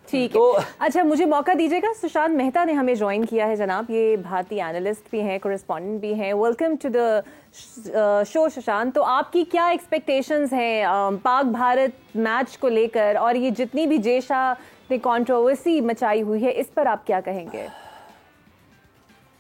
ठीक है। अच्छा, मुझे मौका दीजिएगा। सुशांत मेहता ने हमें ज्वाइन किया है जनाब, ये भारतीय एनालिस्ट भी हैं, कोरेस्पॉन्डेंट भी हैं। Welcome to the show Sushant. तो आपकी क्या एक्सपेक्टेशंस हैं पाक भारत मैच को लेकर, और ये जितनी भी जय शाह ने कंट्रोवर्सी मचाई हुई है, इस पर आप क्या कहेंगे?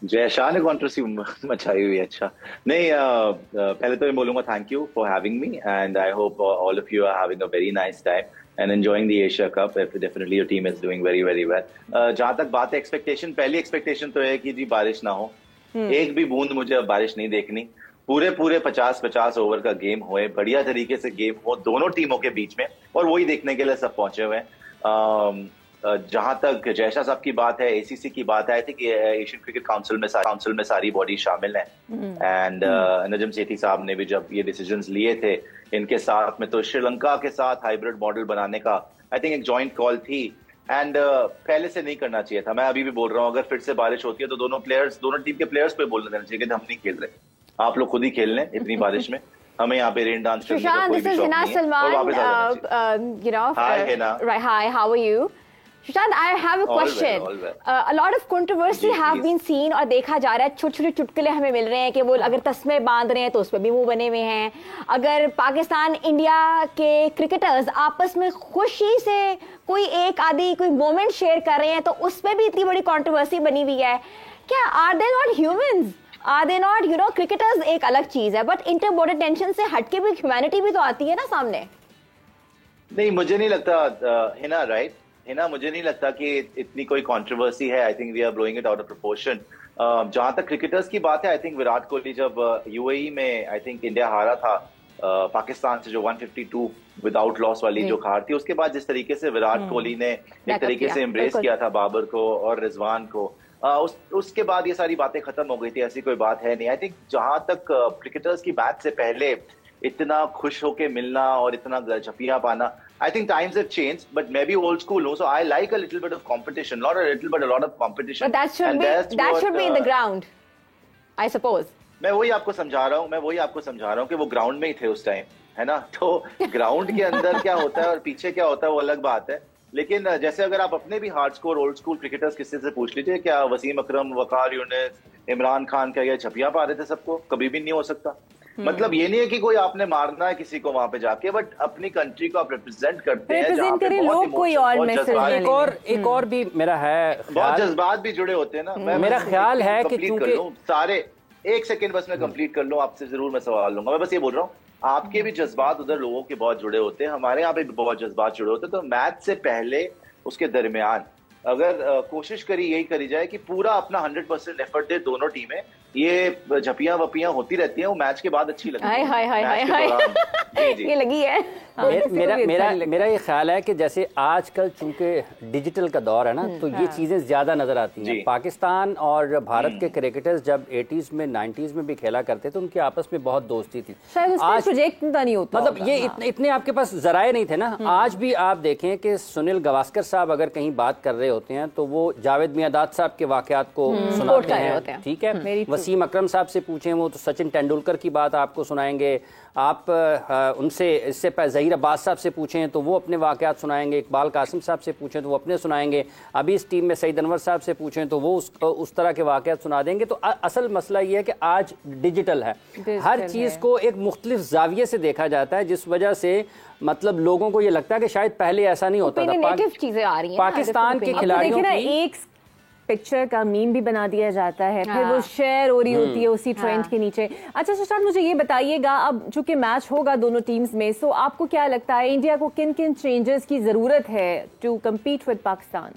जय शाह ने कंट्रोवर्सी मचाई हुई है? अच्छा, नहीं, पहले तो मैं बोलूंगा thank you for having me, and I hope all of you are having a very nice time and enjoying the Asia Cup. Definitely your team is doing very very well. जहाँ तक बात है एक्सपेक्टेशन, पहली expectation तो है कि जी बारिश ना हो, एक भी बूंद मुझे अब बारिश नहीं देखनी। पूरे 50-50 ओवर का गेम होए, बढ़िया तरीके से गेम हो दोनों टीमों के बीच में, और वही देखने के लिए सब पहुंचे हुए हैं। जहां तक जय शाह साहब की बात है, एसीसी की बात है, I think Asian cricket council में सारी बॉडी शामिल है। एंड नजम सेठी साहब ने भी जब ये डिसीजंस लिए थे, इनके साथ में तो श्रीलंका के साथ हाइब्रिड मॉडल बनाने का आई थिंक एक जॉइंट कॉल थी, एंड पहले से नहीं करना चाहिए था। मैं अभी भी बोल रहा हूँ, अगर फिर से बारिश होती है तो दोनों टीम के प्लेयर्स को बोलना देना चाहिए कि हम नहीं खेल रहे, आप लोग खुद ही खेल लें इतनी बारिश में, हमें यहाँ पे रेन डांस करने का कोई भी शौक नहीं है। हाय Hina, hi, how are you? Sushant, I have a question. All well. A lot of controversy have been seen, और देखा जा रहा है छोटे छोटे चुटकुले हमें मिल रहे हैं कि वो अगर तस्मे बांध रहे हैं तो उस पर भी मुंह बने हुए हैं। अगर पाकिस्तान इंडिया के क्रिकेटर्स आपस में खुशी से कोई एक आधी कोई मोमेंट शेयर कर रहे हैं तो उस पर भी इतनी बड़ी कंट्रोवर्सी बनी हुई है। क्या are they not humans? Are they not, you know, cricketers एक अलग चीज है, बट इंटर बॉर्डर टेंशन से हटके भी ह्यूमैनिटी भी तो आती है ना सामने। नहीं, मुझे नहीं लगता हिना, राइट हिना, मुझे नहीं लगता कि इतनी कोई कंट्रोवर्सी है। I think we are blowing it out of proportion. जहां तक क्रिकेटर्स की बात है, आई थिंक विराट कोहली जब यूएई में आई थिंक इंडिया हारा था पाकिस्तान से, जो 152 विदाउट लॉस वाली जो हार थी, उसके बाद जिस तरीके से विराट कोहली ने एक तरीके से एम्ब्रेस किया था बाबर को और रिजवान को, उसके बाद ये सारी बातें खत्म हो गई थी, ऐसी कोई बात है नहीं। आई थिंक जहां तक क्रिकेटर्स की मैच से पहले इतना खुश होके मिलना और इतना झपिया पाना, I think times have changed, but maybe old school, no? So I like a little bit of competition, not a little but a lot of competition. But that should be in the ground, I suppose. मैं वही आपको समझा रहा हूँ कि वो ground में ही थे उस टाइम, है ना? तो ग्राउंड के अंदर क्या होता है और पीछे क्या होता है वो अलग बात है। लेकिन जैसे अगर आप अपने भी hard score old school cricketers किसी से पूछ लीजिए, क्या वसीम अकरम, वकार यूनिस, इमरान खान, क्या ये छपिया पा रहे थे सबको? कभी भी नहीं हो सकता। मतलब ये नहीं है कि कोई आपने मारना है किसी को वहां पे जाके, बट अपनी कंट्री को आप रिप्रेजेंट करते हैं, जहाँ पे बहुत कोई और मैसेज, एक और भी मेरा है, बहुत जज्बात भी जुड़े होते हैं ना। मेरा ख्याल है कि चूंकि सारे, एक सेकंड बस मैं कंप्लीट कर लूं, आपसे जरूर मैं सवाल लूंगा। मैं बस ये बोल रहा हूँ, आपके भी जज्बात उधर लोगों के बहुत जुड़े होते हैं, हमारे यहाँ पे भी बहुत जज्बात जुड़े होते हैं। तो मैच से पहले उसके दरमियान अगर कोशिश यही करी जाए कि पूरा अपना 100% एफर्ट दे दोनों टीमें, ये झपियां वपियां होती रहती हैं, वो मैच के बाद अच्छी लगती है। हाय ये लगी है। मेरा ये ख्याल है कि जैसे आजकल चूंकि डिजिटल का दौर है ना, तो ये चीजें ज्यादा नजर आती हैं। पाकिस्तान और भारत के क्रिकेटर्स जब 80s में 90s में भी खेला करते थे, उनकी आपस में बहुत दोस्ती थी। आज प्रोजेक्ट नहीं होता, मतलब ये इतने आपके पास जराए नहीं थे ना। आज भी आप देखें कि सुनील गावस्कर साहब अगर कहीं बात कर रहे होते हैं तो वो जावेद मियांदाद साहब के वाकयात को सुनाते हैं, ठीक है। वसीम अकरम साहब से पूछें, वो तो सचिन तेंदुलकर की बात आपको सुनाएंगे। आप उनसे इससे ज़हीर अब्बास साहब से पूछें तो वो अपने वाक़यात सुनाएंगे। इकबाल कासिम साहब से पूछें तो वो अपने सुनाएंगे। अभी इस टीम में सईद अनवर साहब से पूछें तो वो उस तरह के वाक़यात सुना देंगे। तो असल मसला ये है कि आज डिजिटल है, हर चीज़ को एक मुख्तलिफ जाविये से देखा जाता है, जिस वजह से मतलब लोगों को ये लगता है कि शायद पहले ऐसा नहीं होता था। चीजें आ रही हैं पाकिस्तान के खिलाड़ियों की एक पिक्चर का मीम भी बना दिया जाता है, फिर वो शेयर हो रही होती है उसी ट्रेंड के नीचे। अच्छा सुशांत, मुझे ये बताइएगा, अब चूंकि मैच होगा दोनों टीम्स में, सो आपको क्या लगता है इंडिया को किन किन चेंजेस की जरूरत है to compete with Pakistan?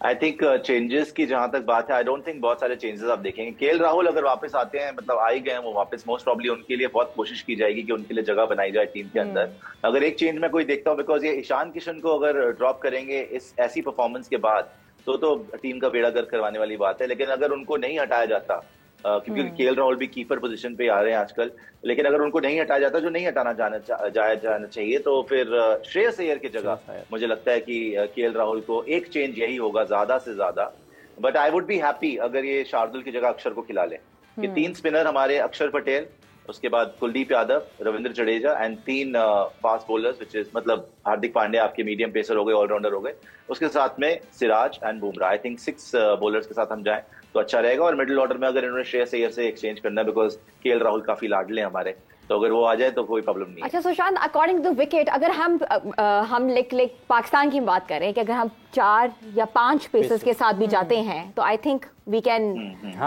I think changes की जहां तक बात है, आई डोंट थिंक बहुत सारे चेंजेस आप देखेंगे। केएल राहुल अगर वापस आते हैं, मतलब आ ही गए हैं वो वापस, मोस्ट प्रॉब्ली उनके लिए बहुत कोशिश की जाएगी कि उनके लिए जगह बनाई जाए टीम के अंदर। अगर एक चेंज मैं कोई देखता हूँ, बिकॉज ये ईशान किशन को अगर ड्रॉप करेंगे इस ऐसी परफॉर्मेंस के बाद तो टीम का बेड़ा गर्क करवाने वाली बात है। लेकिन अगर उनको नहीं हटाया जाता, क्योंकि केएल राहुल भी कीपर पोजीशन पे आ रहे हैं आजकल, लेकिन अगर उनको नहीं हटाया जाता, जो नहीं हटाना जाना चाहिए, तो फिर श्रेयस अय्यर की जगह मुझे लगता है कि केएल राहुल को एक चेंज यही होगा ज्यादा से ज्यादा। But I would be happy अगर ये शार्दुल की जगह अक्षर को खिला ले, कि 3 स्पिनर हमारे, अक्षर पटेल, उसके बाद Kuldeep Yadav, Ravindra Jadeja and 3 fast bowlers which is मतलब हार्दिक पांड्या आपके मीडियम पेसर हो गए, ऑलराउंडर हो गए, उसके साथ में Siraj and Bumrah. I think 6 bowlers के साथ हम जाएं तो अच्छा रहेगा। और मिडिल ऑर्डर में अगर इन्होंने श्रेयस अय्यर से एक्सचेंज करना है, बिकॉज केएल राहुल काफी लाडले हमारे, तो अगर वो आ जाए तो कोई प्रॉब्लम नहीं। अच्छा सुशांत, अकॉर्डिंग टू विकेट, अगर हम लाइक पाकिस्तान की बात करें कि अगर हम 4 या 5 पेसर्स के साथ भी जाते हैं तो I think we can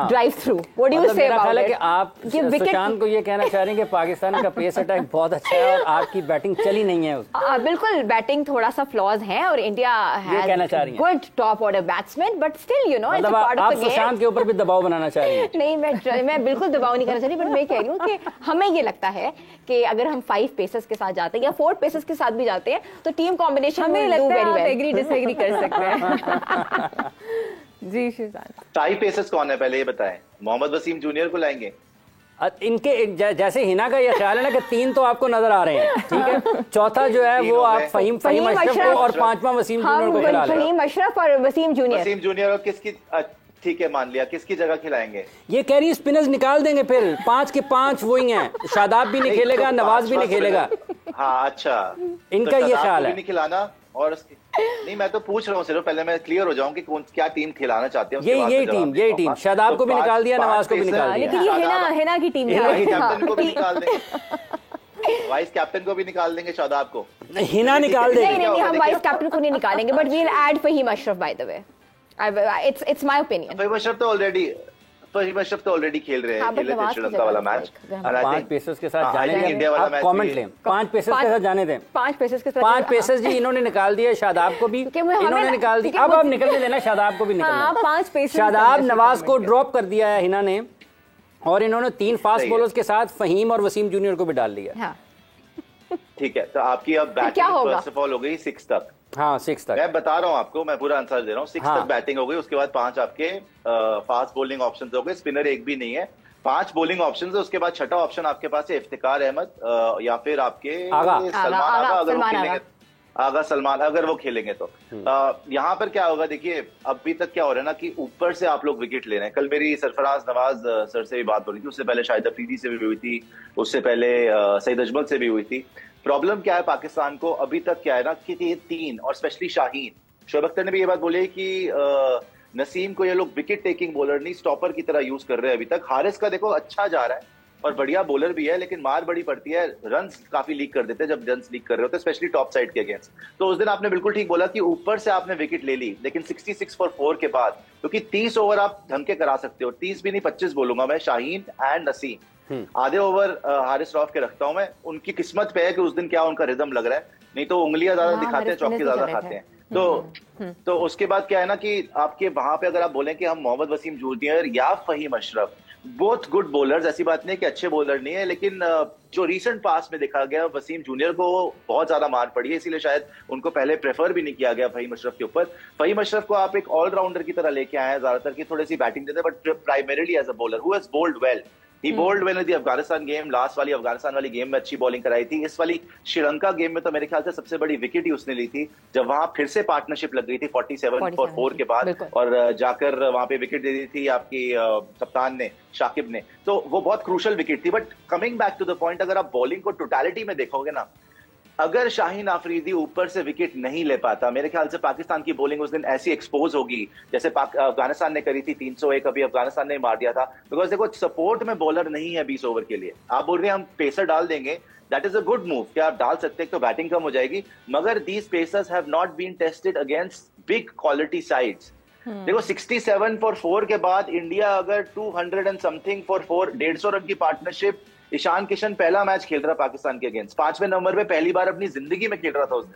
drive through. What do you say about it? कि आप सुशांत को ये कहना चाह रहे हैं कि पाकिस्तान का पेस अटैक बहुत अच्छा है और आपकी बैटिंग चली नहीं है। बिल्कुल, बैटिंग थोड़ा सा फ्लॉज है और India has good top order batsman, but still you know it's a part of the game. आप सुशांत के ऊपर भी दबाव बनाना चाह रही हैं? नहीं, मैं बिल्कुल दबाव नहीं करना चाह रही, बट मैं कह रही हूँ कि हमें ये लगता है कि अगर हम 5 पेसर्स के साथ जाते हैं या 4 पेसर्स के साथ भी जाते हैं तो टीम कॉम्बिनेशन हमें लगता है आप एग्री डिसएग्री कर सकते हैं। जी सुशांत, 5 पेसर्स कौन है पहले ये बताएं? मोहम्मद वसीम जूनियर को लाएंगे? इनके जैसे हिना का ये ख्याल है ना कि 3 तो आपको नजर आ रहे हैं, ठीक है, चौथा जो है वो आप फहीम अशरफ को और 5वां वसीम जूनियर को खिला रहे हैं। फहीम अशरफ और वसीम जूनियर और किसकी, ठीक है मान लिया, किसकी जगह खिलाएंगे? ये कह रही स्पिनर्स निकाल देंगे, फिर 5 के 5 वही हैं, शादाब भी नहीं खेलेगा, नवाज भी नहीं खेलेगा। हाँ अच्छा, इनका ये ख्याल है। नहीं खिलाना और नहीं, मैं तो पूछ रहा हूँ सिर्फ, पहले मैं क्लियर हो जाऊं कि कौन क्या टीम खिलाना चाहते हैं। यही टीम शादाब को भी निकाल दिया, नवाज को भी निकाल दिया, लेकिन ये हिना की टीम है। कैप्टन को भी निकाल देंगे, वाइस कैप्टन को भी निकाल देंगे, शादाब को हिना निकाल देंगे। नहीं, हम वाइस कैप्टन को नहीं निकालेंगे, but we will add Fahim Ashraf by the way. It's my opinion. Fahim Ashraf तो ऑलरेडी खेल रहे हैं, खेले थे श्रीलंका वाला मैच। 5 पेसर्स के साथ जाने दें, इंडिया वाला मैच कमेंट लें, 5 पेसर्स के साथ जाने दें। 5 पेसर्स के साथ 5 पेसर्स जी इन्होंने निकाल दिया, शादाब को भी इन्होंने निकाल दिया। अब निकलने देना, शादाब को भी निकलना। 5 पेसर्स, शादाब नवाज को ड्रॉप कर दिया है हिना ने, और इन्होंने 3 फास्ट बॉलर्स के साथ फहीम और वसीम जूनियर को भी डाल दिया। ठीक है, तो आपकी अब बैटिंग फर्स्ट ऑफ ऑल हो गई 6 तक। हाँ 6 तक, मैं बता रहा हूँ आपको, मैं पूरा आंसर दे रहा हूँ। 6 तक बैटिंग हो गई, उसके बाद 5 आपके फास्ट बॉलिंग ऑप्शन हो गए, स्पिनर एक भी नहीं है, 5 बॉलिंग ऑप्शन है। उसके बाद छठा ऑप्शन आपके पास है इफ्तिकार अहमद या फिर आपके सलमान, अगर वो खेलेंगे तो। यहाँ पर क्या होगा, देखिए अभी तक क्या हो रहा है ना कि ऊपर से आप लोग विकेट ले रहे हैं। कल मेरी सरफराज नवाज सर से भी बात हो रही थी, उससे पहले शाहिद अफरीदी से भी हुई थी, उससे पहले सईद अजमल से भी हुई थी। प्रॉब्लम क्या है पाकिस्तान को अभी तक क्या है ना कि ये 3 और स्पेशली शाहीन, शोएब अख्तर ने भी ये बात बोली कि नसीम को ये लोग विकेट टेकिंग बॉलर नहीं स्टॉपर की तरह यूज कर रहे हैं अभी तक। हारिस का देखो अच्छा जा रहा है और बढ़िया बॉलर भी है, लेकिन मार बड़ी पड़ती है, रन्स काफी लीक कर देते हैं जब रन्स लीक कर रहे होते हैं, स्पेशली टॉप साइड के अगेंस्ट। तो उस दिन आपने बिल्कुल ठीक बोला कि ऊपर से आपने विकेट ले ली, लेकिन 66 फॉर 4 के बाद, क्योंकि 30 ओवर आप ढंग के करा सकते हो, 30 भी नहीं 25 बोलूंगा मैं, शाहीन एंड नसीम आधे ओवर हारिस रऊफ के रखता हूं मैं। उनकी किस्मत पे है कि उस दिन क्या उनका रिदम लग रहा है, नहीं तो उंगलियां ज्यादा दिखाते हैं, चौके ज्यादा खाते हैं। तो उसके बाद क्या है ना कि आपके वहां पे अगर आप बोलें कि हम मोहम्मद वसीम जूनियर या Fahim Ashraf, both good bowlers, ऐसी बात नहीं कि अच्छे बॉलर नहीं है, लेकिन जो रीसेंट पास में देखा गया वसीम जूनियर को बहुत ज्यादा मार पड़ी है, इसीलिए शायद उनको पहले प्रेफर भी नहीं किया गया फहीम अशरफ के ऊपर। फहीम अशरफ को आप एक ऑलराउंडर की तरह लेके आए हैं, ज्यादातर की थोड़ी सी बैटिंग देते हैं, but primarily as a bowler who has bowled well. He bowled well in the Afghanistan game, लास्ट वाली अफगानिस्तान वाली गेम में अच्छी बॉलिंग कराई थी। इस वाली श्रीलंका गेम में तो मेरे ख्याल से सबसे बड़ी विकेट ही उसने ली थी, जब वहां फिर से पार्टनरशिप लग गई थी 47 फॉर 4 के बाद, और जाकर वहां पे विकेट दे दी थी आपकी कप्तान ने, शाकिब ने, तो वो बहुत क्रूशल विकेट थी। But coming back to the point, अगर आप बॉलिंग को टोटलिटी में देखोगे ना, अगर शाहीन आफरीदी ऊपर से विकेट नहीं ले पाता, मेरे ख्याल से पाकिस्तान की बॉलिंग उस दिन ऐसी एक्सपोज होगी जैसे अफगानिस्तान ने करी थी 301, अभी अफगानिस्तान ने मार दिया था। बिकॉज देखो सपोर्ट में बॉलर नहीं है 20 ओवर के लिए। आप बोल रहे हैं हम पेसर डाल देंगे, that is a good move, क्या आप डाल सकते हैं तो बैटिंग कम हो जाएगी, मगर these pacers have not been tested against big quality sides. देखो 67 फॉर 4 के बाद इंडिया अगर 200 एंड समथिंग फॉर 4, 150 रन की पार्टनरशिप, ईशान किशन पहला मैच खेल रहा पाकिस्तान के अगेंस्ट, 5वें नंबर पे पहली बार अपनी जिंदगी में खेल रहा था उस दिन।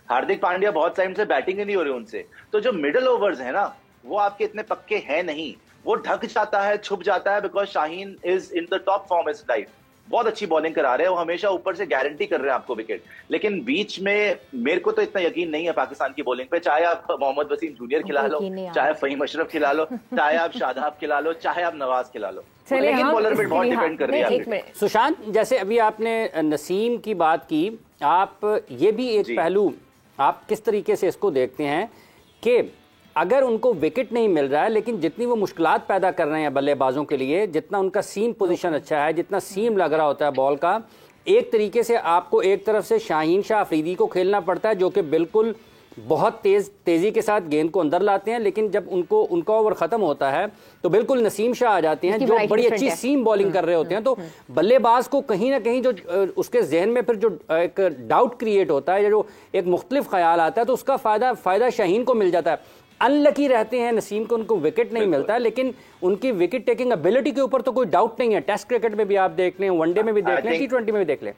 हार्दिक पांड्या बहुत टाइम से बैटिंग ही नहीं हो रही उनसे, तो जो मिडिल ओवर्स है ना वो आपके इतने पक्के हैं नहीं, वो ढक जाता है, छुप जाता है, because Shaheen is in the top form is life, बहुत अच्छी बॉलिंग करा रहे हैं, वो हमेशा ऊपर से गारंटी कर रहे हैं आपको विकेट। लेकिन बीच में मेरे को तो इतना यकीन नहीं है पाकिस्तान की बॉलिंग पे, चाहे आप मोहम्मद वसीम जूनियर खिला लो, चाहे फहीम अशरफ खिला लो, चाहे आप शादाब खिला लो, चाहे आप नवाज खिला लो, लेकिन बॉलर पे बहुत डिपेंड कर रही है। सुशांत, जैसे अभी आपने नसीम की बात की, आप ये भी एक पहलू आप किस तरीके से इसको देखते हैं कि अगर उनको विकेट नहीं मिल रहा है, लेकिन जितनी वो मुश्किलात पैदा कर रहे हैं बल्लेबाजों के लिए, जितना उनका सीम पोजीशन अच्छा है, जितना सीम लग रहा होता है बॉल का, एक तरीके से आपको एक तरफ से शाहीन शाह अफरीदी को खेलना पड़ता है जो कि बिल्कुल बहुत तेजी के साथ गेंद को अंदर लाते हैं, लेकिन जब उनका ओवर खत्म होता है तो बिल्कुल नसीम शाह आ जाते हैं जो बड़ी अच्छी सीम बॉलिंग कर रहे होते हैं। तो बल्लेबाज को कहीं ना कहीं जो उसके जहन में फिर जो एक डाउट क्रिएट होता है या जो एक मुख्तलिफ ख्याल आता है, तो उसका फायदा शाहीन को मिल जाता है। अनलकी रहते हैं नसीम को, उनको विकेट नहीं मिलता है, लेकिन उनकी विकेट टेकिंग एबिलिटी के ऊपर तो कोई डाउट नहीं है। टेस्ट क्रिकेट में भी आप देख लें, वनडे में भी देख लें, T20 में भी देख लें।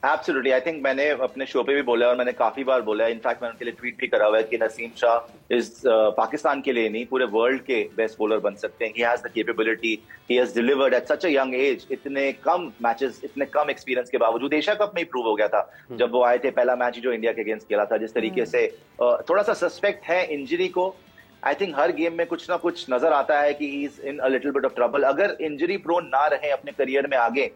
एब्सोल्युटली, आई थिंक मैंने अपने शो पे भी बोला और मैंने काफी बार बोला है, इनफैक्ट मैंने उनके लिए ट्वीट भी करा हुआ है कि नसीम शाह इस पाकिस्तान के लिए नहीं पूरे वर्ल्ड के बेस्ट बॉलर बन सकते हैं। He has the capability, he has delivered at such a young age, इतने कम मैचेस, इतने कम एक्सपीरियंस के बावजूद। एशिया कप में ही प्रूव हो गया था जब वो आए थे, पहला मैच जो इंडिया के अगेंस्ट खेला था। जिस तरीके से थोड़ा सा सस्पेक्ट है इंजरी को, आई थिंक हर गेम में कुछ ना कुछ नजर आता है कि he is in a little bit of trouble. अगर इंजरी प्रोन ना रहे अपने करियर में आगे,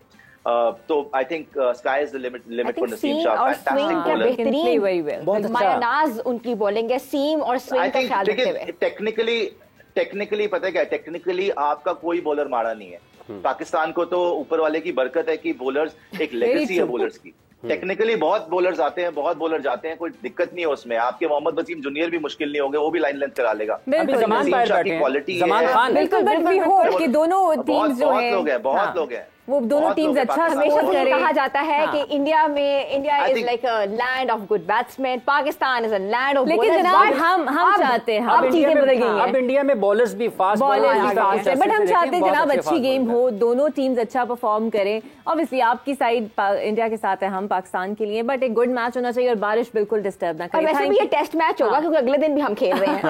तो I think sky is the limit for Naseem Shah. Fantastic bowler, मायानाज उनकी बॉलिंग है, सीम और स्विंग का ख्याल रखते हुए। टेक्निकली पता है क्या, टेक्निकली आपका कोई बॉलर मारा नहीं है। पाकिस्तान को तो ऊपर वाले की बरकत है कि बॉलर्स, एक लेगेसी है बॉलर्स की। टेक्निकली बहुत बॉलर्स आते हैं, बहुत बॉलर जाते हैं, कोई दिक्कत नहीं है उसमें। आपके मोहम्मद वसीम जूनियर भी मुश्किल नहीं होंगे, वो भी लाइन लेंथ करा लेगा। जमान खान, बिल्कुल कि दोनों टीम्स जो है, बहुत लोग हैं, वो दोनों टीम्स अच्छा स्कोर करें। कहा जाता है कि India is like a land of good batsman, Pakistan is a land of, लेकिन जनाब हम चाहते हैं अब चीजें बदल गई हैं। अब इंडिया में बॉलर्स भी फास्ट है, बट हम चाहते हैं जनाब अच्छी गेम हो, दोनों टीम्स अच्छा परफॉर्म करें। ऑब्वियसली आपकी साइड इंडिया के साथ है, हम पाकिस्तान के लिए, बट एक गुड मैच होना चाहिए और बारिश बिल्कुल डिस्टर्ब ना करे। वैसे भी ये टेस्ट मैच होगा क्योंकि अगले दिन भी हम खेल रहे हैं।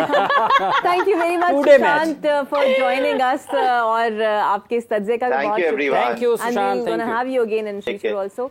Thank you very much Sushant for joining us, और आपके सज्जे का भी बहुत शुक्रिया। And we're going to have you again in future also.